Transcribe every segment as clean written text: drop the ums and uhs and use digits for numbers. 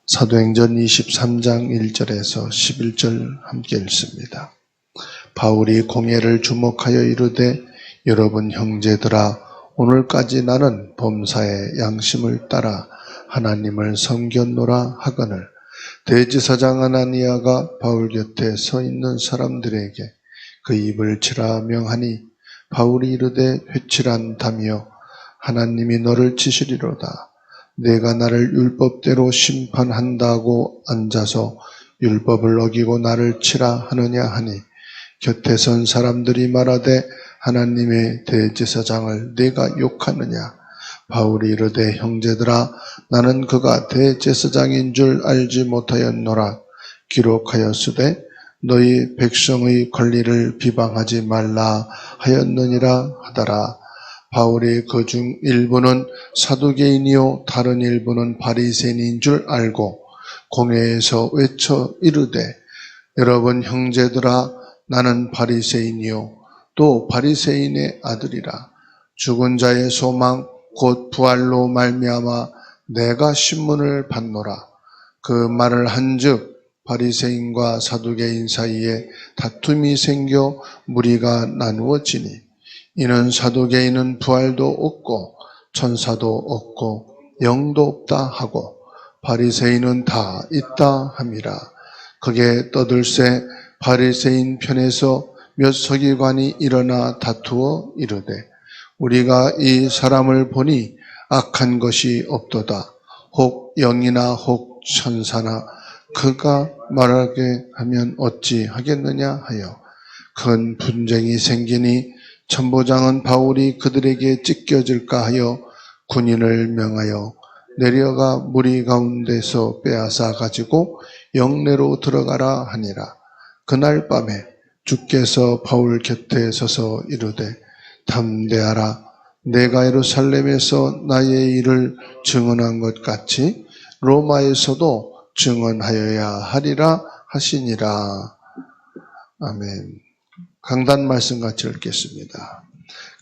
사도행전 23장 1절에서 11절 함께 읽습니다. 바울이 공회를 주목하여 이르되 여러분 형제들아 오늘까지 나는 범사의 양심을 따라 하나님을 섬겼노라 하거늘 대지사장 아나니아가 바울 곁에 서 있는 사람들에게 그 입을 치라 명하니 바울이 이르되 회칠한다며 하나님이 너를 치시리로다. 내가 나를 율법대로 심판한다고 앉아서 율법을 어기고 나를 치라 하느냐 하니 곁에 선 사람들이 말하되 하나님의 대제사장을 내가 욕하느냐. 바울이 이르되 형제들아 나는 그가 대제사장인 줄 알지 못하였노라. 기록하였으되 너희 백성의 권리를 비방하지 말라 하였느니라 하더라. 바울이 그중 일부는 사두개인이요 다른 일부는 바리새인인 줄 알고 공회에서 외쳐 이르되 여러분 형제들아 나는 바리새인이요 또 바리새인의 아들이라. 죽은 자의 소망 곧 부활로 말미암아 내가 신문을 받노라. 그 말을 한즉 바리새인과 사두개인 사이에 다툼이 생겨 무리가 나누어지니 이는 사두개인은 부활도 없고 천사도 없고 영도 없다 하고 바리새인은 다 있다 함이라. 그게 떠들새 바리새인 편에서 몇 서기관이 일어나 다투어 이르되 우리가 이 사람을 보니 악한 것이 없도다. 혹 영이나 혹 천사나 그가 말하게 하면 어찌 하겠느냐 하여 큰 분쟁이 생기니 천부장은 바울이 그들에게 찢겨질까 하여 군인을 명하여 내려가 무리 가운데서 빼앗아 가지고 영내로 들어가라 하니라. 그날 밤에 주께서 바울 곁에 서서 이르되 담대하라. 내가 예루살렘에서 나의 일을 증언한 것 같이 로마에서도 증언하여야 하리라 하시니라. 아멘. 강단 말씀 같이 읽겠습니다.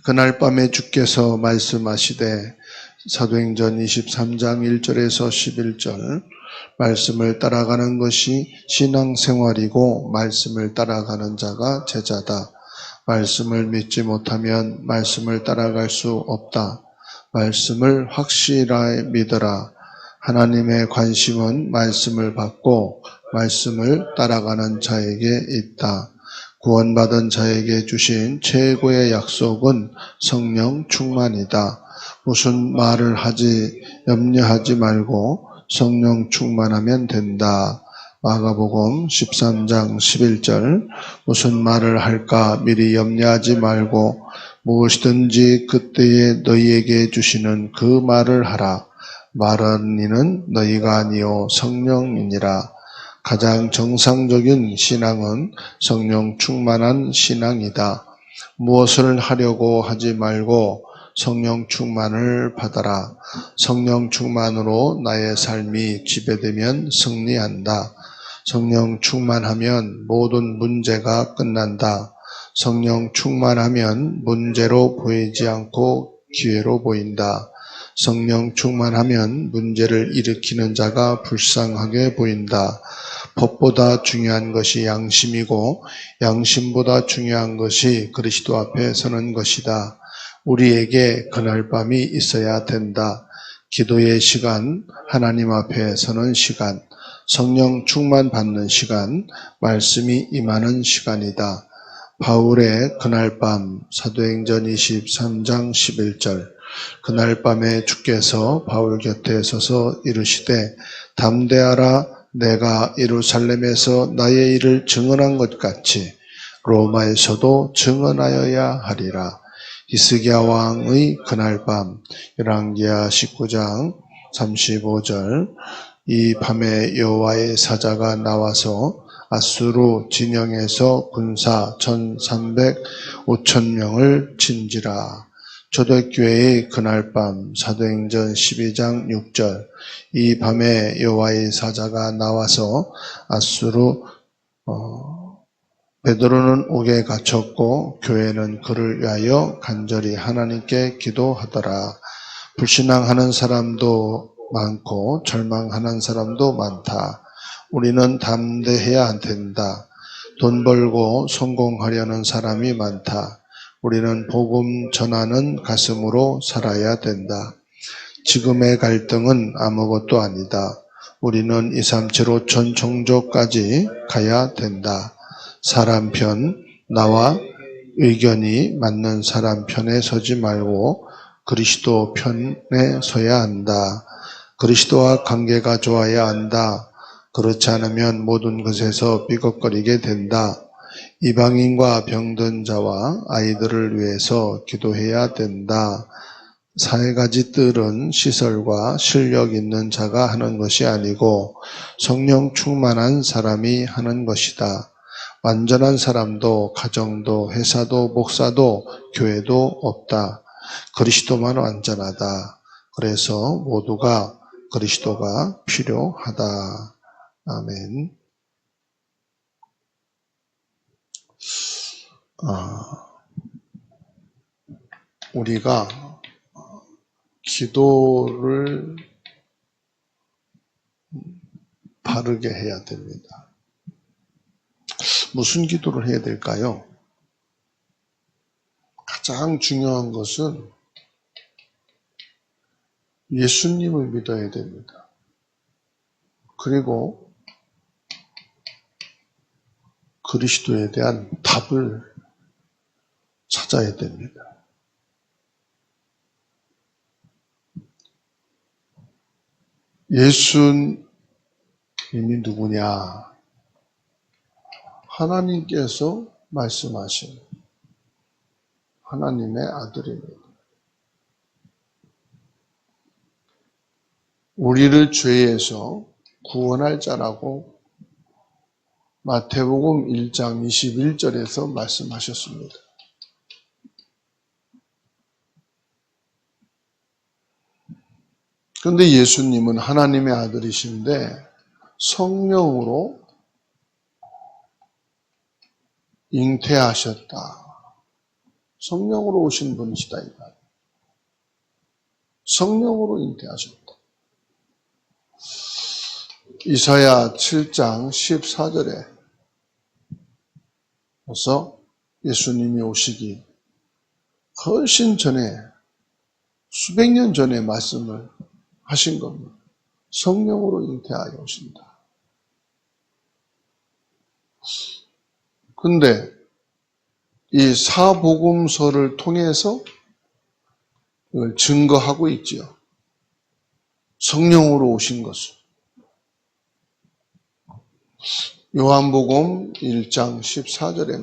그날 밤에 주께서 말씀하시되 사도행전 23장 1절에서 11절 말씀을 따라가는 것이 신앙생활이고 말씀을 따라가는 자가 제자다. 말씀을 믿지 못하면 말씀을 따라갈 수 없다. 말씀을 확실하게 믿어라. 하나님의 관심은 말씀을 받고 말씀을 따라가는 자에게 있다. 구원받은 자에게 주신 최고의 약속은 성령 충만이다. 무슨 말을 하지 염려하지 말고 성령 충만하면 된다. 마가복음 13장 11절 무슨 말을 할까 미리 염려하지 말고 무엇이든지 그때에 너희에게 주시는 그 말을 하라. 말은 이는 너희가 아니요 성령이니라. 가장 정상적인 신앙은 성령 충만한 신앙이다. 무엇을 하려고 하지 말고 성령 충만을 받아라. 성령 충만으로 나의 삶이 지배되면 승리한다. 성령 충만하면 모든 문제가 끝난다. 성령 충만하면 문제로 보이지 않고 기회로 보인다. 성령 충만하면 문제를 일으키는 자가 불쌍하게 보인다. 법보다 중요한 것이 양심이고 양심보다 중요한 것이 그리스도 앞에 서는 것이다. 우리에게 그날 밤이 있어야 된다. 기도의 시간, 하나님 앞에 서는 시간, 성령 충만 받는 시간, 말씀이 임하는 시간이다. 바울의 그날 밤, 사도행전 23장 11절 그날 밤에 주께서 바울 곁에 서서 이르시되 담대하라. 내가 예루살렘에서 나의 일을 증언한 것 같이 로마에서도 증언하여야 하리라. 히스기야 왕의 그날 밤 열왕기하 19장 35절 이 밤에 여호와의 사자가 나와서 아수르 진영에서 군사 1,300~5,000명을 친지라. 초대교회의 그날 밤 사도행전 12장 6절 이 밤에 여호와의 사자가 나와서 아수르 베드로는 옥에 갇혔고 교회는 그를 위하여 간절히 하나님께 기도하더라. 불신앙하는 사람도 많고 절망하는 사람도 많다. 우리는 담대해야 된다. 돈 벌고 성공하려는 사람이 많다. 우리는 복음 전하는 가슴으로 살아야 된다. 지금의 갈등은 아무것도 아니다. 우리는 2, 3, 7, 5천 종족까지 가야 된다. 사람 편, 나와 의견이 맞는 사람 편에 서지 말고 그리스도 편에 서야 한다. 그리스도와 관계가 좋아야 한다. 그렇지 않으면 모든 것에서 삐걱거리게 된다. 이방인과 병든 자와 아이들을 위해서 기도해야 된다. 세 가지 뜰은 시설과 실력 있는 자가 하는 것이 아니고 성령 충만한 사람이 하는 것이다. 완전한 사람도 가정도 회사도 목사도 교회도 없다. 그리스도만 완전하다. 그래서 모두가 그리스도가 필요하다. 아멘. 우리가 기도를 바르게 해야 됩니다. 무슨 기도를 해야 될까요? 가장 중요한 것은 예수님을 믿어야 됩니다. 그리고 그리스도에 대한 답을 찾아야 됩니다. 예수님이 누구냐? 하나님께서 말씀하신 하나님의 아들입니다. 우리를 죄에서 구원할 자라고 마태복음 1장 21절에서 말씀하셨습니다. 그런데 예수님은 하나님의 아들이신데 성령으로 잉태하셨다. 성령으로 오신 분이시다. 이 말. 성령으로 잉태하셨다. 이사야 7장 14절에 그래서 예수님이 오시기 훨씬 전에 수백 년 전에 말씀을 하신 겁니다. 성령으로 잉태하여 오신다. 근데 이 사복음서를 통해서 이걸 증거하고 있지요. 성령으로 오신 것을. 요한복음 1장 14절에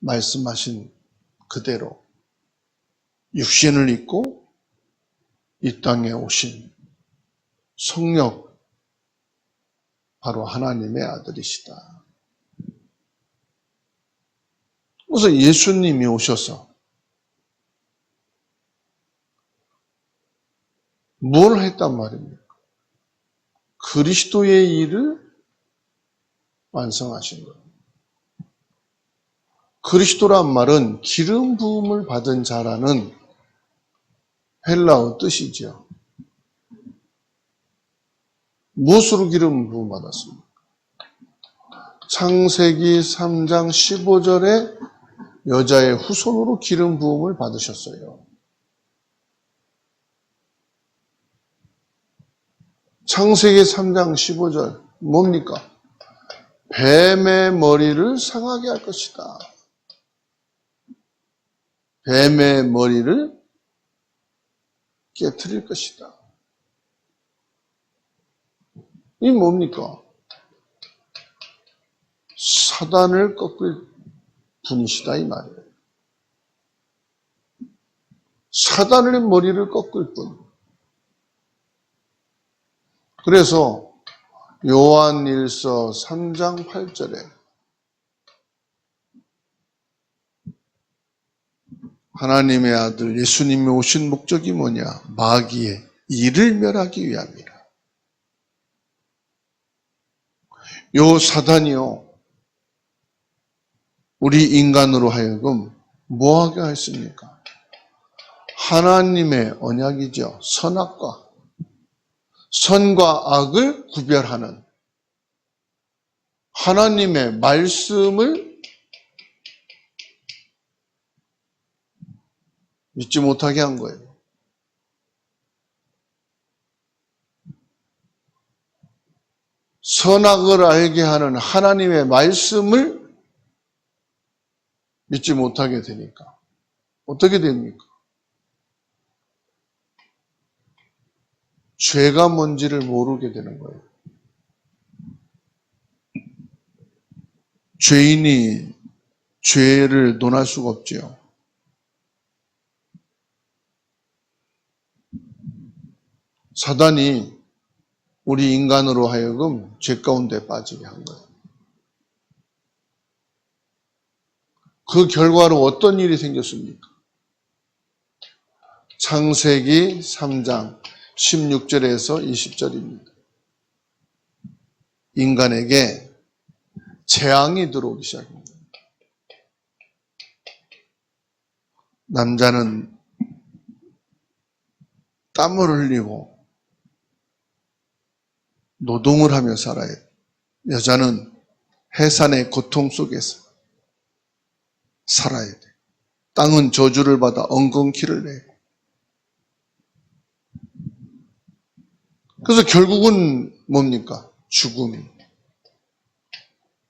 말씀하신 그대로 육신을 입고 이 땅에 오신 성령, 바로 하나님의 아들이시다. 그래서 예수님이 오셔서 뭘 했단 말입니까? 그리스도의 일을 완성하신 거예요. 그리스도란 말은 기름 부음을 받은 자라는 헬라어 뜻이죠. 무엇으로 기름 부음 받았습니까? 창세기 3장 15절에 여자의 후손으로 기름 부음을 받으셨어요. 창세기 3장 15절 뭡니까? 뱀의 머리를 상하게 할 것이다. 뱀의 머리를 깨트릴 것이다. 이 뭡니까? 사단을 꺾을 분이시다 이 말이에요. 사단의 머리를 꺾을 분. 그래서 요한일서 3장 8절에 하나님의 아들 예수님이 오신 목적이 뭐냐? 마귀의 일을 멸하기 위함이라. 요 사단이요, 우리 인간으로 하여금 뭐하게 했습니까? 하나님의 언약이죠. 선악과 선과 악을 구별하는 하나님의 말씀을 믿지 못하게 한 거예요. 선악을 알게 하는 하나님의 말씀을 믿지 못하게 되니까 어떻게 됩니까? 죄가 뭔지를 모르게 되는 거예요. 죄인이 죄를 논할 수가 없지요. 사단이 우리 인간으로 하여금 죄 가운데 빠지게 한 거예요. 그 결과로 어떤 일이 생겼습니까? 창세기 3장 16절에서 20절입니다. 인간에게 재앙이 들어오기 시작합니다. 남자는 땀을 흘리고 노동을 하며 살아야 돼. 여자는 해산의 고통 속에서 살아야 돼. 땅은 저주를 받아 엉겅퀴를 내고. 그래서 결국은 뭡니까? 죽음이.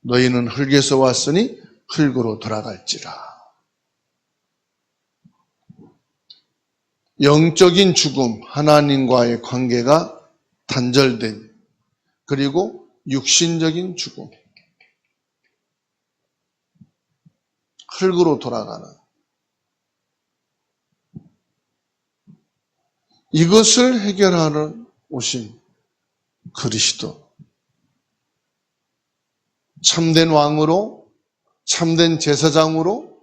너희는 흙에서 왔으니 흙으로 돌아갈지라. 영적인 죽음, 하나님과의 관계가 단절된, 그리고 육신적인 죽음, 흙으로 돌아가는, 이것을 해결하러 오신 그리스도, 참된 왕으로, 참된 제사장으로,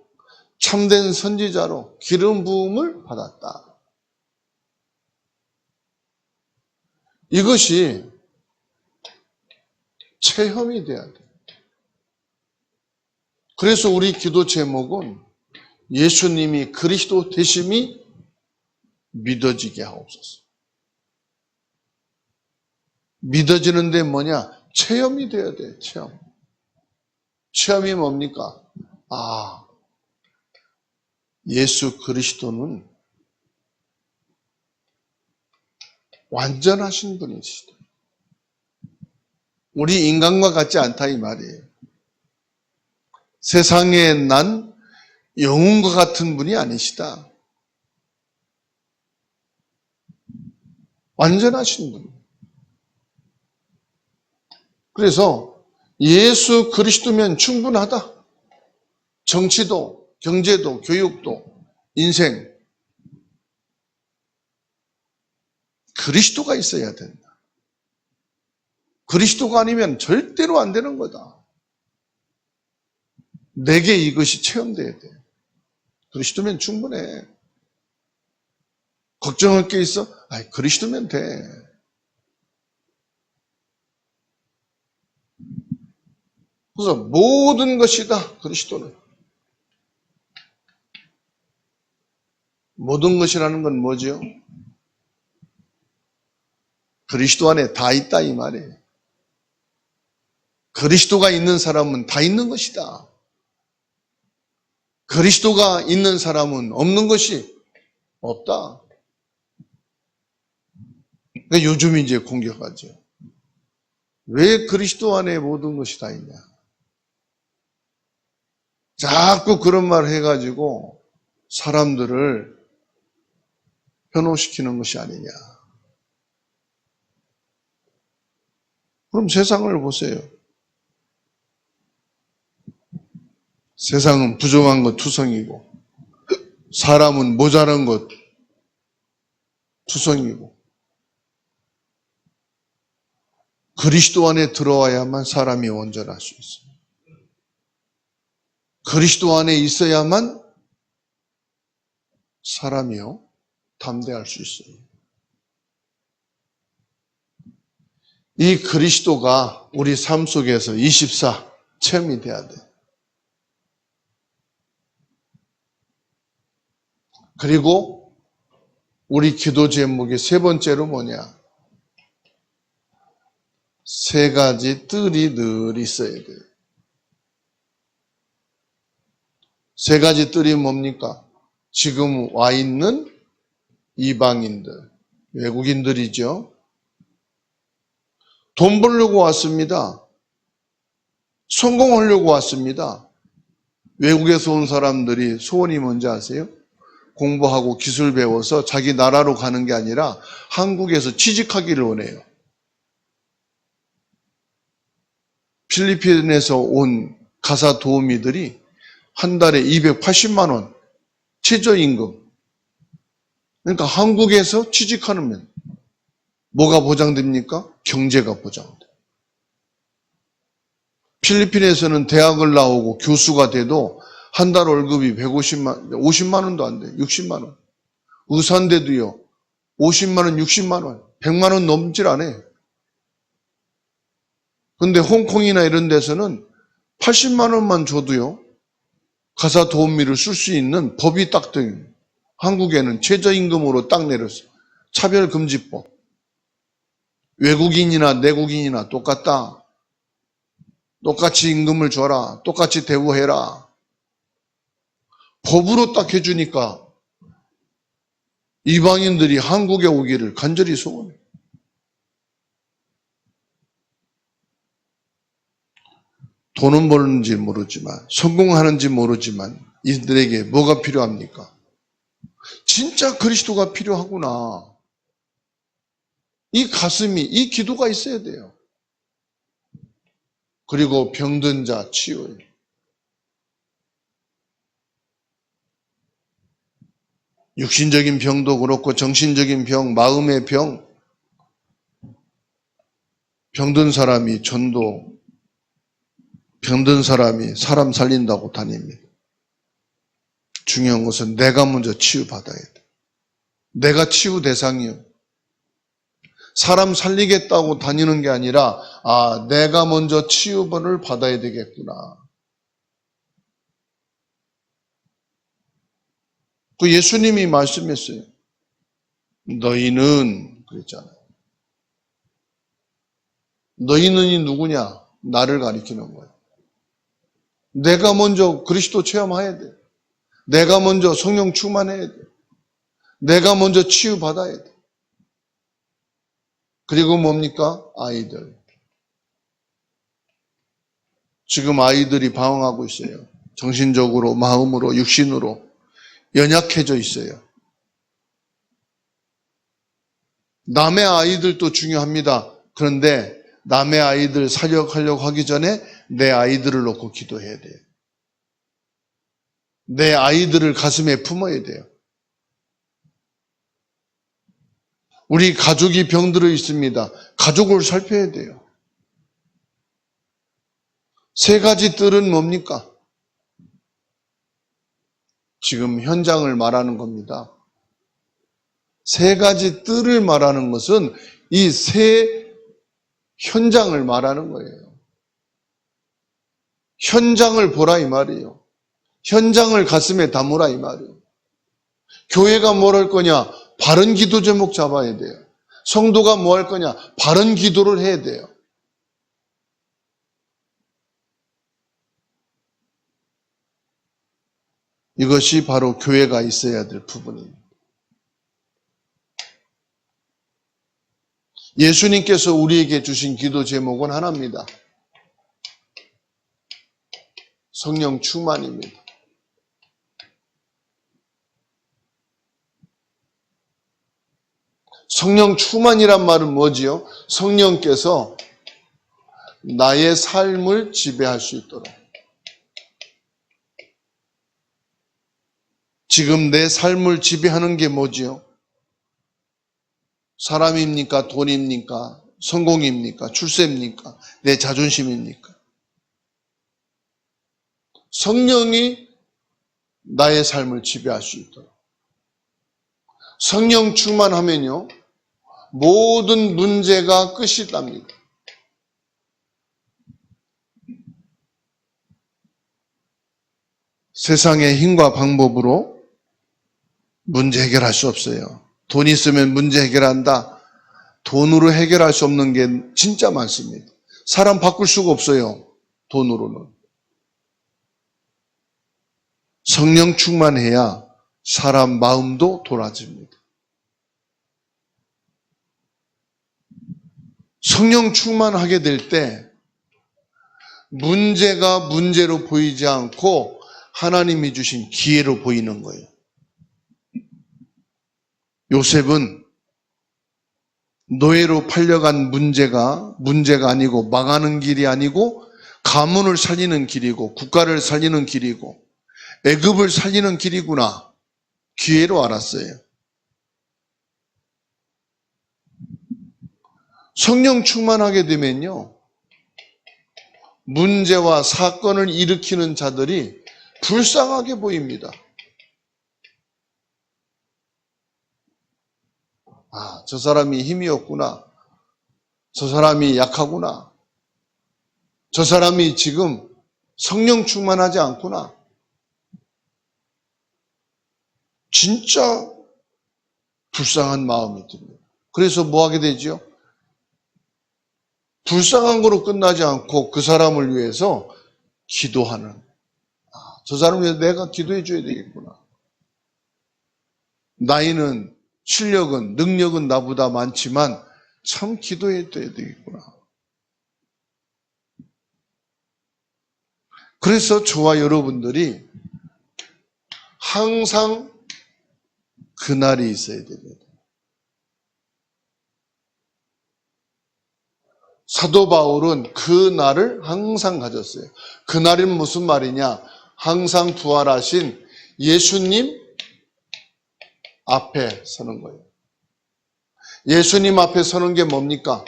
참된 선지자로 기름 부음을 받았다. 이것이 체험이 돼야 돼. 그래서 우리 기도 제목은 예수님이 그리스도 되심이 믿어지게 하옵소서. 믿어지는데 뭐냐? 체험이 돼야 돼, 체험. 체험이 뭡니까? 아, 예수 그리스도는 완전하신 분이시다. 우리 인간과 같지 않다 이 말이에요. 세상에 난 영웅과 같은 분이 아니시다. 완전하신 분. 그래서 예수 그리스도면 충분하다. 정치도, 경제도, 교육도, 인생. 그리스도가 있어야 된다. 그리스도가 아니면 절대로 안 되는 거다. 내게 이것이 체험돼야 돼. 그리스도면 충분해. 걱정할 게 있어? 아이, 그리스도면 돼. 그래서 모든 것이다, 그리스도는. 모든 것이라는 건 뭐지요? 그리스도 안에 다 있다 이 말이에요. 그리스도가 있는 사람은 다 있는 것이다. 그리스도가 있는 사람은 없는 것이 없다. 그러니까 요즘 이제 공격하죠. 왜 그리스도 안에 모든 것이 다 있냐? 자꾸 그런 말 해가지고 사람들을 현혹시키는 것이 아니냐. 그럼 세상을 보세요. 세상은 부정한 것 투성이고 사람은 모자란 것 투성이고 그리스도 안에 들어와야만 사람이 온전할 수 있어요. 그리스도 안에 있어야만 사람이요 담대할 수 있어요. 이 그리스도가 우리 삶 속에서 24 체험이 돼야 돼. 그리고 우리 기도 제목이 세 번째로 뭐냐? 세 가지 뜰이 늘 있어야 돼요. 세 가지 뜰이 뭡니까? 지금 와 있는 이방인들, 외국인들이죠. 돈 벌려고 왔습니다. 성공하려고 왔습니다. 외국에서 온 사람들이 소원이 뭔지 아세요? 공부하고 기술 배워서 자기 나라로 가는 게 아니라 한국에서 취직하기를 원해요. 필리핀에서 온 가사 도우미들이 한 달에 280만 원 최저임금. 그러니까 한국에서 취직하면 뭐가 보장됩니까? 경제가 보장돼요. 필리핀에서는 대학을 나오고 교수가 돼도 한 달 월급이 50만 원도 안 돼. 60만 원. 의사인데도요. 50만 원, 60만 원, 100만 원 넘질 않아요. 근데 홍콩이나 이런 데서는 80만 원만 줘도요. 가사 도우미를 쓸 수 있는 법이 딱 돼요. 한국에는 최저임금으로 딱 내렸어. 차별금지법. 외국인이나 내국인이나 똑같다. 똑같이 임금을 줘라. 똑같이 대우해라. 법으로 딱 해주니까 이방인들이 한국에 오기를 간절히 소원해요. 돈은 버는지 모르지만, 성공하는지 모르지만 이들에게 뭐가 필요합니까? 진짜 그리스도가 필요하구나. 이 가슴이, 이 기도가 있어야 돼요. 그리고 병든 자 치유예요. 육신적인 병도 그렇고 정신적인 병, 마음의 병, 병든 사람이 전도, 병든 사람이 사람 살린다고 다닙니다. 중요한 것은 내가 먼저 치유받아야 돼. 내가 치유 대상이요. 사람 살리겠다고 다니는 게 아니라 내가 먼저 치유를 받아야 되겠구나. 그 예수님이 말씀했어요. 너희는 그랬잖아요. 너희는이 누구냐? 나를 가리키는 거예요. 내가 먼저 그리스도 체험해야 돼. 내가 먼저 성령 충만해야 돼. 내가 먼저 치유받아야 돼. 그리고 뭡니까? 아이들. 지금 아이들이 방황하고 있어요. 정신적으로, 마음으로, 육신으로 연약해져 있어요. 남의 아이들도 중요합니다. 그런데 남의 아이들 사역하려고 하기 전에 내 아이들을 놓고 기도해야 돼요. 내 아이들을 가슴에 품어야 돼요. 우리 가족이 병들어 있습니다. 가족을 살펴야 돼요. 세 가지 뜰은 뭡니까? 지금 현장을 말하는 겁니다. 세 가지 뜰을 말하는 것은 이 세 현장을 말하는 거예요. 현장을 보라 이 말이에요. 현장을 가슴에 담으라 이 말이에요. 교회가 뭘 할 거냐? 바른 기도 제목 잡아야 돼요. 성도가 뭐 할 거냐? 바른 기도를 해야 돼요. 이것이 바로 교회가 있어야 될 부분입니다. 예수님께서 우리에게 주신 기도 제목은 하나입니다. 성령 충만입니다. 성령 충만이란 말은 뭐지요? 성령께서 나의 삶을 지배할 수 있도록. 지금 내 삶을 지배하는 게 뭐지요? 사람입니까? 돈입니까? 성공입니까? 출세입니까? 내 자존심입니까? 성령이 나의 삶을 지배할 수 있도록. 성령 충만하면요, 모든 문제가 끝이 납니다. 세상의 힘과 방법으로 문제 해결할 수 없어요. 돈 있으면 문제 해결한다. 돈으로 해결할 수 없는 게 진짜 많습니다. 사람 바꿀 수가 없어요. 돈으로는. 성령 충만해야 사람 마음도 돌아집니다. 성령 충만하게 될 때 문제가 문제로 보이지 않고 하나님이 주신 기회로 보이는 거예요. 요셉은 노예로 팔려간 문제가 아니고 망하는 길이 아니고 가문을 살리는 길이고 국가를 살리는 길이고 애굽을 살리는 길이구나. 기회로 알았어요. 성령 충만하게 되면요. 문제와 사건을 일으키는 자들이 불쌍하게 보입니다. 아, 저 사람이 힘이 없구나. 저 사람이 약하구나. 저 사람이 지금 성령 충만하지 않구나. 진짜 불쌍한 마음이 듭니다. 그래서 뭐 하게 되죠? 불쌍한 거로 끝나지 않고 그 사람을 위해서 기도하는. 저 사람을 위해서 내가 기도해 줘야 되겠구나. 나이는, 실력은, 능력은 나보다 많지만 참 기도해 줘야 되겠구나. 그래서 저와 여러분들이 항상 그날이 있어야 됩니다. 사도 바울은 그 날을 항상 가졌어요. 그 날은 무슨 말이냐? 항상 부활하신 예수님 앞에 서는 거예요. 예수님 앞에 서는 게 뭡니까?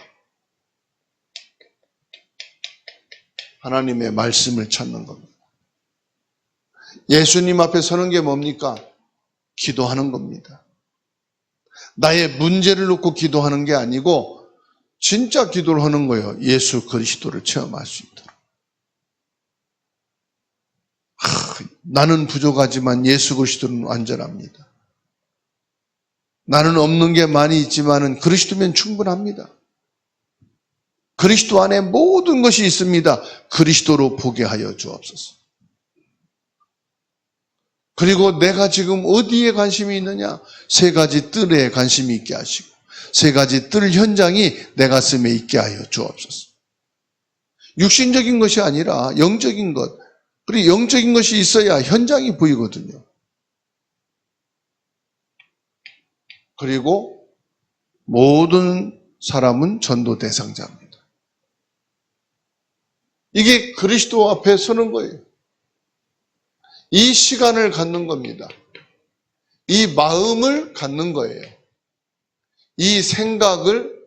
하나님의 말씀을 찾는 겁니다. 예수님 앞에 서는 게 뭡니까? 기도하는 겁니다. 나의 문제를 놓고 기도하는 게 아니고 진짜 기도를 하는 거예요. 예수 그리스도를 체험할 수 있도록. 나는 부족하지만 예수 그리스도는 완전합니다. 나는 없는 게 많이 있지만 그리스도면 충분합니다. 그리스도 안에 모든 것이 있습니다. 그리스도로 보게 하여 주옵소서. 그리고 내가 지금 어디에 관심이 있느냐? 세 가지 뜰에 관심이 있게 하시고 세 가지 뜰 현장이 내 가슴에 있게 하여 주옵소서. 육신적인 것이 아니라 영적인 것, 그리고 영적인 것이 있어야 현장이 보이거든요. 그리고 모든 사람은 전도 대상자입니다. 이게 그리스도 앞에 서는 거예요. 이 시간을 갖는 겁니다. 이 마음을 갖는 거예요. 이 생각을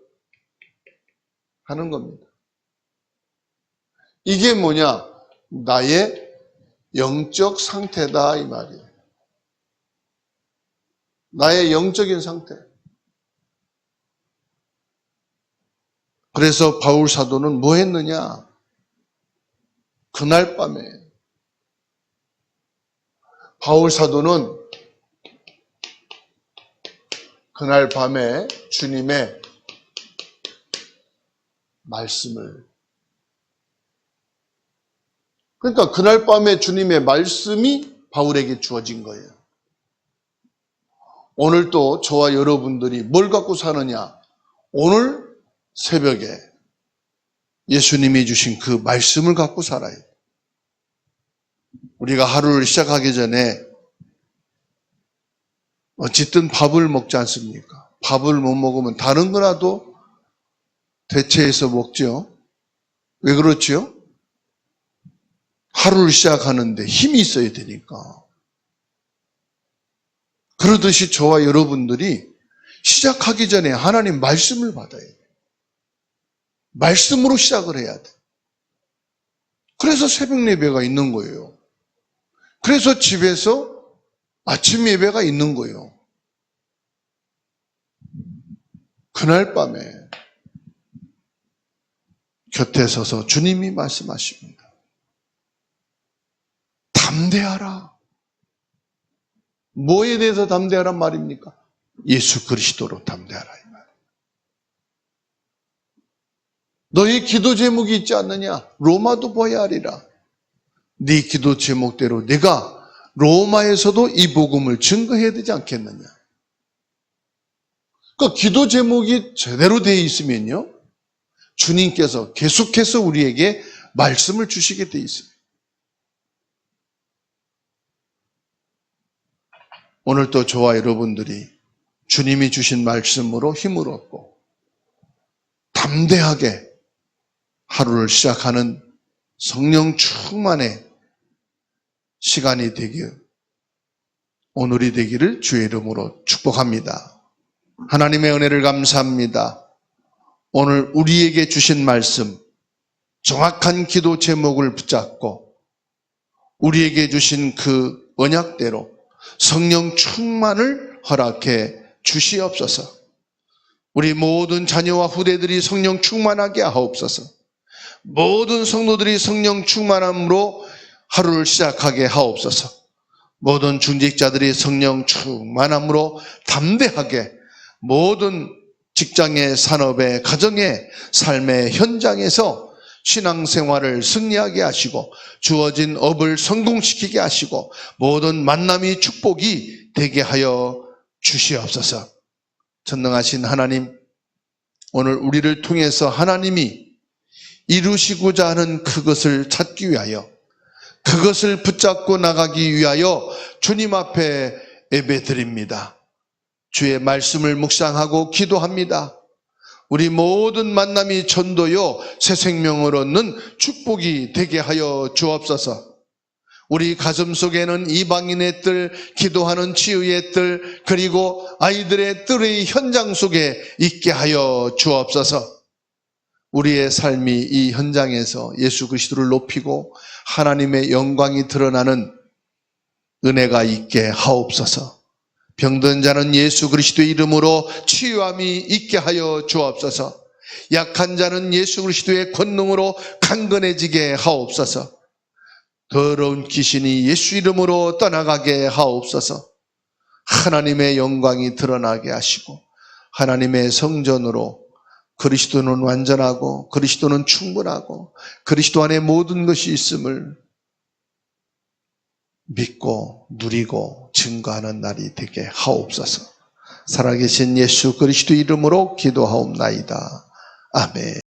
하는 겁니다. 이게 뭐냐? 나의 영적 상태다 이 말이에요. 나의 영적인 상태. 그래서 바울 사도는 뭐 했느냐? 그날 밤에 바울 사도는 그날 밤에 주님의 말씀을, 그러니까 그날 밤에 주님의 말씀이 바울에게 주어진 거예요. 오늘 또 저와 여러분들이 뭘 갖고 사느냐? 오늘 새벽에 예수님이 주신 그 말씀을 갖고 살아요. 우리가 하루를 시작하기 전에 어쨌든 밥을 먹지 않습니까? 밥을 못 먹으면 다른 거라도 대체해서 먹죠. 왜 그렇죠? 하루를 시작하는데 힘이 있어야 되니까. 그러듯이 저와 여러분들이 시작하기 전에 하나님 말씀을 받아야 돼요. 말씀으로 시작을 해야 돼. 그래서 새벽 예배가 있는 거예요. 그래서 집에서 아침 예배가 있는 거예요. 그날 밤에 곁에 서서 주님이 말씀하십니다. 담대하라. 뭐에 대해서 담대하란 말입니까? 예수 그리스도로 담대하라 이 말. 너희 기도 제목이 있지 않느냐? 로마도 보아야 하리라. 네 기도 제목대로 내가 로마에서도 이 복음을 증거해야 되지 않겠느냐? 그러니까 기도 제목이 제대로 되어 있으면요, 주님께서 계속해서 우리에게 말씀을 주시게 되어 있습니다. 오늘 또 저와 여러분들이 주님이 주신 말씀으로 힘을 얻고 담대하게 하루를 시작하는 성령 충만의 시간이 되길, 오늘이 되기를 주의 이름으로 축복합니다. 하나님의 은혜를 감사합니다. 오늘 우리에게 주신 말씀, 정확한 기도 제목을 붙잡고 우리에게 주신 그 언약대로 성령 충만을 허락해 주시옵소서. 우리 모든 자녀와 후대들이 성령 충만하게 하옵소서. 모든 성도들이 성령 충만함으로 하루를 시작하게 하옵소서. 모든 중직자들이 성령 충만함으로 담대하게 모든 직장의, 산업의, 가정의, 삶의 현장에서 신앙생활을 승리하게 하시고 주어진 업을 성공시키게 하시고 모든 만남이 축복이 되게 하여 주시옵소서. 전능하신 하나님, 오늘 우리를 통해서 하나님이 이루시고자 하는 그것을 찾기 위하여, 그것을 붙잡고 나가기 위하여 주님 앞에 예배드립니다. 주의 말씀을 묵상하고 기도합니다. 우리 모든 만남이 전도요 새 생명을 얻는 축복이 되게 하여 주옵소서. 우리 가슴 속에는 이방인의 뜰, 기도하는 치유의 뜰, 그리고 아이들의 뜰의 현장 속에 있게 하여 주옵소서. 우리의 삶이 이 현장에서 예수 그리스도를 높이고 하나님의 영광이 드러나는 은혜가 있게 하옵소서. 병든 자는 예수 그리스도의 이름으로 치유함이 있게 하여 주옵소서. 약한 자는 예수 그리스도의 권능으로 강건해지게 하옵소서. 더러운 귀신이 예수 이름으로 떠나가게 하옵소서. 하나님의 영광이 드러나게 하시고 하나님의 성전으로 그리스도는 완전하고 그리스도는 충분하고 그리스도 안에 모든 것이 있음을 믿고 누리고 증거하는 날이 되게 하옵소서. 살아계신 예수 그리스도 이름으로 기도하옵나이다. 아멘.